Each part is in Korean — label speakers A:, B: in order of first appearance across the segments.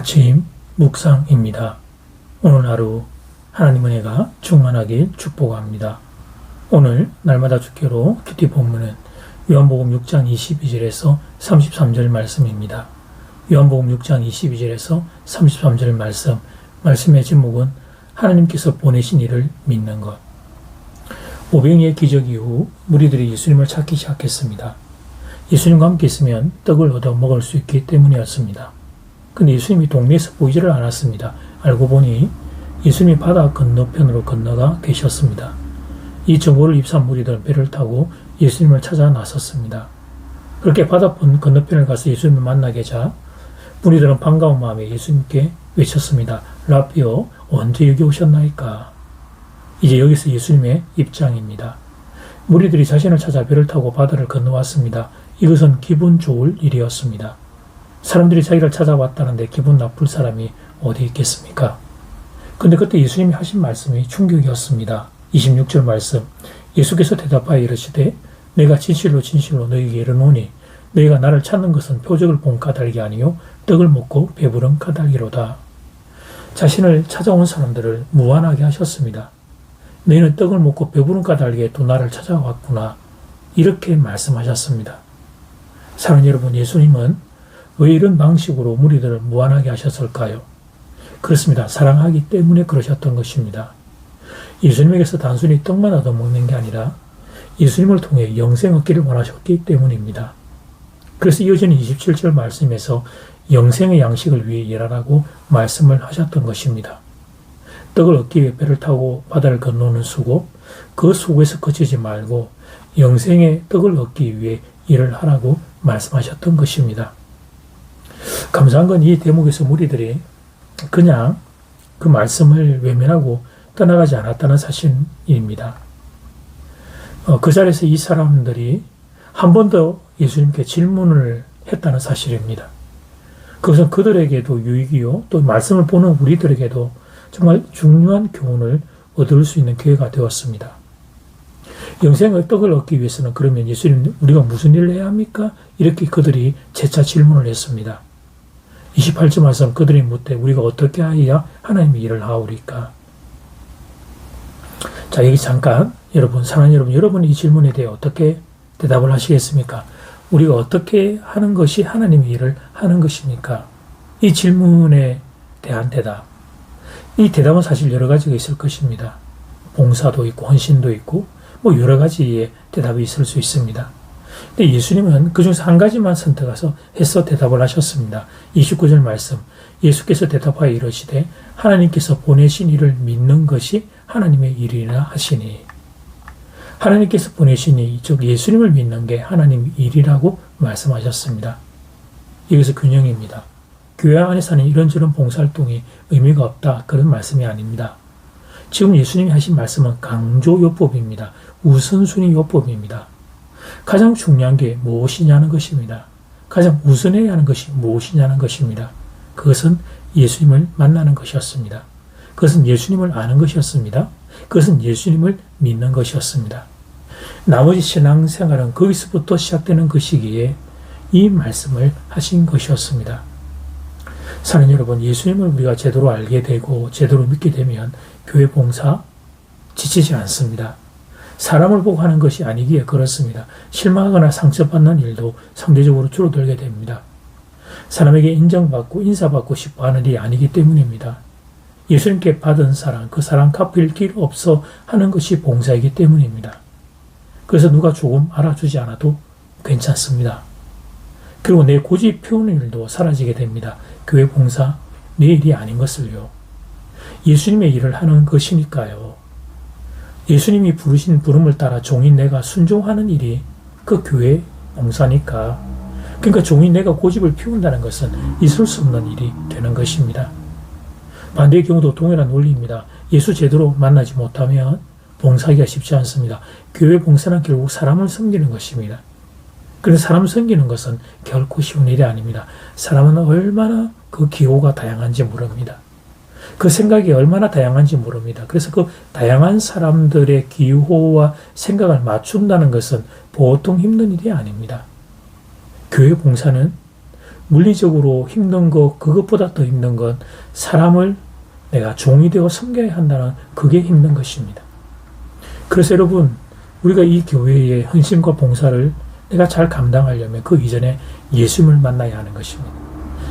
A: 아침 묵상입니다. 오늘 하루 하나님 은혜가 충만하길 축복합니다. 오늘 날마다 주께로 큐티 본문은 요한복음 6장 22절에서 33절 말씀입니다. 요한복음 6장 22절에서 33절 말씀의 제목은 하나님께서 보내신 이를 믿는 것. 오병이의 기적 이후 무리들이 예수님을 찾기 시작했습니다. 예수님과 함께 있으면 떡을 얻어 먹을 수 있기 때문이었습니다. 근데 예수님이 동네에서 보이지를 않았습니다. 알고 보니 예수님이 바다 건너편으로 건너가 계셨습니다. 이 정보를 입수한 무리들은 배를 타고 예수님을 찾아 나섰습니다. 그렇게 바다 건너편을 가서 예수님을 만나게 하자 무리들은 반가운 마음에 예수님께 외쳤습니다. 라비오, 언제 여기 오셨나이까? 이제 여기서 예수님의 입장입니다. 무리들이 자신을 찾아 배를 타고 바다를 건너왔습니다. 이것은 기분 좋을 일이었습니다. 사람들이 자기를 찾아왔다는데 기분 나쁠 사람이 어디 있겠습니까? 근데 그때 예수님이 하신 말씀이 충격이었습니다. 26절 말씀, 예수께서 대답하여 이르시되 내가 진실로 진실로 너희에게 이르노니 너희가 나를 찾는 것은 표적을 본 까닭이 아니요 떡을 먹고 배부른 까닭이로다. 자신을 찾아온 사람들을 무안하게 하셨습니다. 너희는 떡을 먹고 배부른 까닭에 또 나를 찾아왔구나. 이렇게 말씀하셨습니다. 사랑하는 여러분, 예수님은 왜 이런 방식으로 무리들을 무안하게 하셨을까요? 그렇습니다. 사랑하기 때문에 그러셨던 것입니다. 예수님에게서 단순히 떡만 얻어먹는 게 아니라 예수님을 통해 영생 얻기를 원하셨기 때문입니다. 그래서 이어지는 27절 말씀에서 영생의 양식을 위해 일하라고 말씀을 하셨던 것입니다. 떡을 얻기 위해 배를 타고 바다를 건너는 수고, 그 수고에서 그치지 말고 영생의 떡을 얻기 위해 일을 하라고 말씀하셨던 것입니다. 감사한 건 이 대목에서 무리들이 그냥 그 말씀을 외면하고 떠나가지 않았다는 사실입니다. 그 자리에서 이 사람들이 한 번 더 예수님께 질문을 했다는 사실입니다. 그것은 그들에게도 유익이요, 또 말씀을 보는 우리들에게도 정말 중요한 교훈을 얻을 수 있는 기회가 되었습니다. 영생의 떡을 얻기 위해서는 그러면 예수님 우리가 무슨 일을 해야 합니까? 이렇게 그들이 재차 질문을 했습니다. 28절 말씀, 그들이 묻되 우리가 어떻게 하여야 하나님의 일을 하오리까? 자, 여기 잠깐 여러분, 사랑하는 여러분, 이 질문에 대해 어떻게 대답을 하시겠습니까? 우리가 어떻게 하는 것이 하나님의 일을 하는 것입니까? 이 질문에 대한 대답, 이 대답은 사실 여러 가지가 있을 것입니다. 봉사도 있고 헌신도 있고 뭐 여러 가지의 대답이 있을 수 있습니다. 근데 예수님은 그중에서 한 가지만 선택해서 해서 대답을 하셨습니다. 29절 말씀, 예수께서 대답하여 이르시되 하나님께서 보내신 이를 믿는 것이 하나님의 일이라 하시니, 하나님께서 보내신 이, 즉 예수님을 믿는 게 하나님의 일이라고 말씀하셨습니다. 여기서 균형입니다. 교회 안에서는 이런저런 봉사활동이 의미가 없다, 그런 말씀이 아닙니다. 지금 예수님이 하신 말씀은 강조요법입니다. 우선순위 요법입니다. 가장 중요한 게 무엇이냐는 것입니다. 가장 우선해야 하는 것이 무엇이냐는 것입니다. 그것은 예수님을 만나는 것이었습니다. 그것은 예수님을 아는 것이었습니다. 그것은 예수님을 믿는 것이었습니다. 나머지 신앙생활은 거기서부터 시작되는 것이기에 이 말씀을 하신 것이었습니다. 사랑하는 여러분, 예수님을 우리가 제대로 알게 되고 제대로 믿게 되면 교회 봉사 지치지 않습니다. 사람을 보고 하는 것이 아니기에 그렇습니다. 실망하거나 상처받는 일도 상대적으로 줄어들게 됩니다. 사람에게 인정받고 인사받고 싶어 하는 일이 아니기 때문입니다. 예수님께 받은 사랑, 그 사랑 갚을 길 없어 하는 것이 봉사이기 때문입니다. 그래서 누가 조금 알아주지 않아도 괜찮습니다. 그리고 내 고집 피우는 일도 사라지게 됩니다. 교회 봉사, 내 일이 아닌 것을요. 예수님의 일을 하는 것이니까요. 예수님이 부르신 부름을 따라 종인 내가 순종하는 일이 그 교회 봉사니까. 그러니까 종인 내가 고집을 피운다는 것은 있을 수 없는 일이 되는 것입니다. 반대의 경우도 동일한 원리입니다. 예수 제대로 만나지 못하면 봉사하기가 쉽지 않습니다. 교회 봉사는 결국 사람을 섬기는 것입니다. 그래서 사람을 섬기는 것은 결코 쉬운 일이 아닙니다. 사람은 얼마나 그 기호가 다양한지 모릅니다. 그 생각이 얼마나 다양한지 모릅니다. 그래서 그 다양한 사람들의 기호와 생각을 맞춘다는 것은 보통 힘든 일이 아닙니다. 교회 봉사는 물리적으로 힘든 것, 그것보다 더 힘든 건 사람을 내가 종이 되어 섬겨야 한다는 그게 힘든 것입니다. 그래서 여러분, 우리가 이 교회의 헌신과 봉사를 내가 잘 감당하려면 그 이전에 예수님을 만나야 하는 것입니다.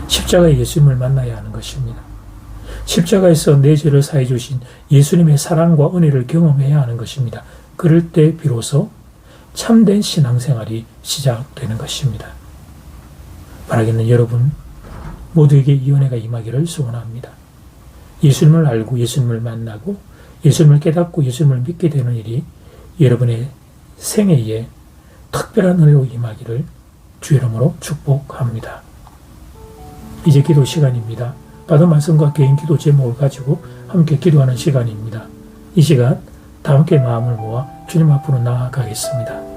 A: 십자가의 예수님을 만나야 하는 것입니다. 십자가에서 내 죄를 사해 주신 예수님의 사랑과 은혜를 경험해야 하는 것입니다. 그럴 때 비로소 참된 신앙생활이 시작되는 것입니다. 바라겠는 여러분 모두에게 이 은혜가 임하기를 소원합니다. 예수님을 알고 예수님을 만나고 예수님을 깨닫고 예수님을 믿게 되는 일이 여러분의 생애에 특별한 은혜로 임하기를 주 이름으로 축복합니다. 이제 기도 시간입니다. 받은 말씀과 개인 기도 제목을 가지고 함께 기도하는 시간입니다. 이 시간 다 함께 마음을 모아 주님 앞으로 나아가겠습니다.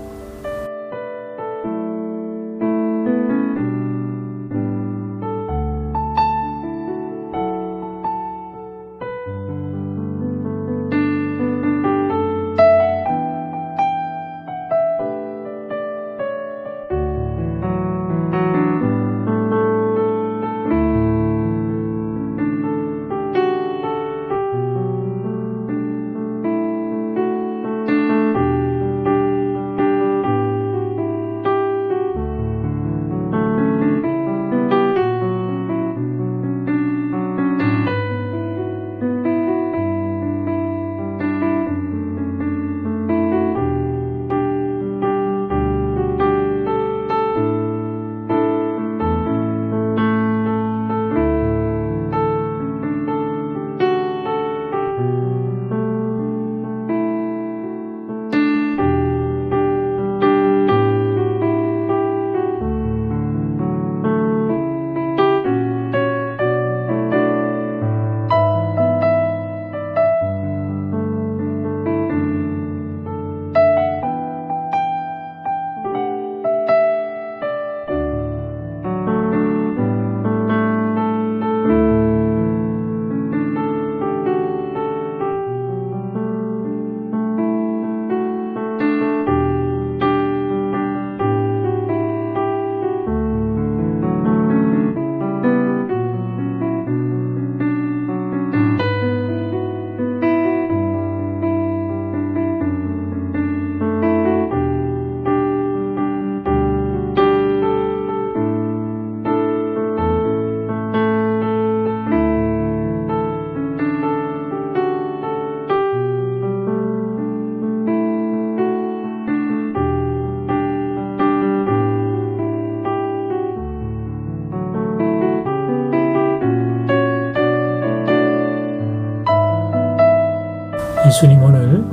A: 예수님 오늘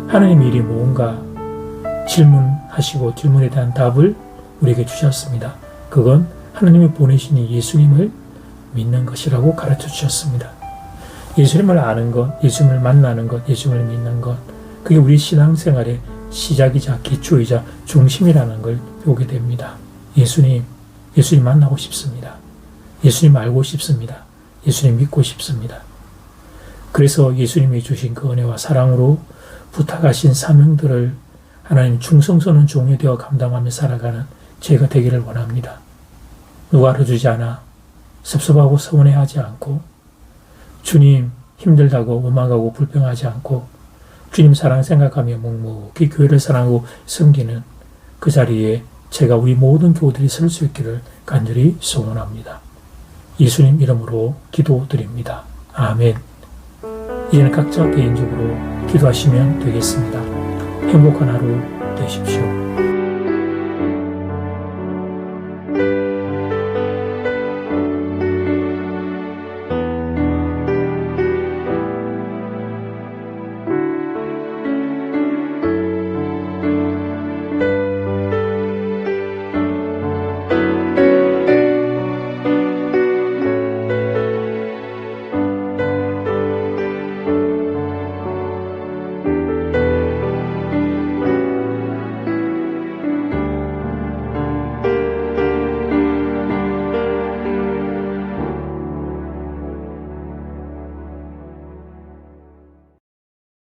A: 하나님의 일이 뭔가 질문하시고 질문에 대한 답을 우리에게 주셨습니다. 그건 하나님이 보내신 예수님을 믿는 것이라고 가르쳐 주셨습니다. 예수님을 아는 것, 예수님을 만나는 것, 예수님을 믿는 것, 그게 우리 신앙생활의 시작이자 기초이자 중심이라는 걸 보게 됩니다. 예수님 만나고 싶습니다. 예수님 알고 싶습니다. 예수님 믿고 싶습니다. 그래서 예수님이 주신 그 은혜와 사랑으로 부탁하신 사명들을 하나님 충성스러운 종이 되어 감당하며 살아가는 제가 되기를 원합니다. 누가 알아주지 않아 섭섭하고 서운해하지 않고 주님 힘들다고 원망하고 불평하지 않고 주님 사랑 생각하며 묵묵히 교회를 사랑하고 섬기는 그 자리에 제가 우리 모든 교우들이 설 수 있기를 간절히 소원합니다. 예수님 이름으로 기도드립니다. 아멘. 이제는 각자 개인적으로 기도하시면 되겠습니다. 행복한 하루 되십시오.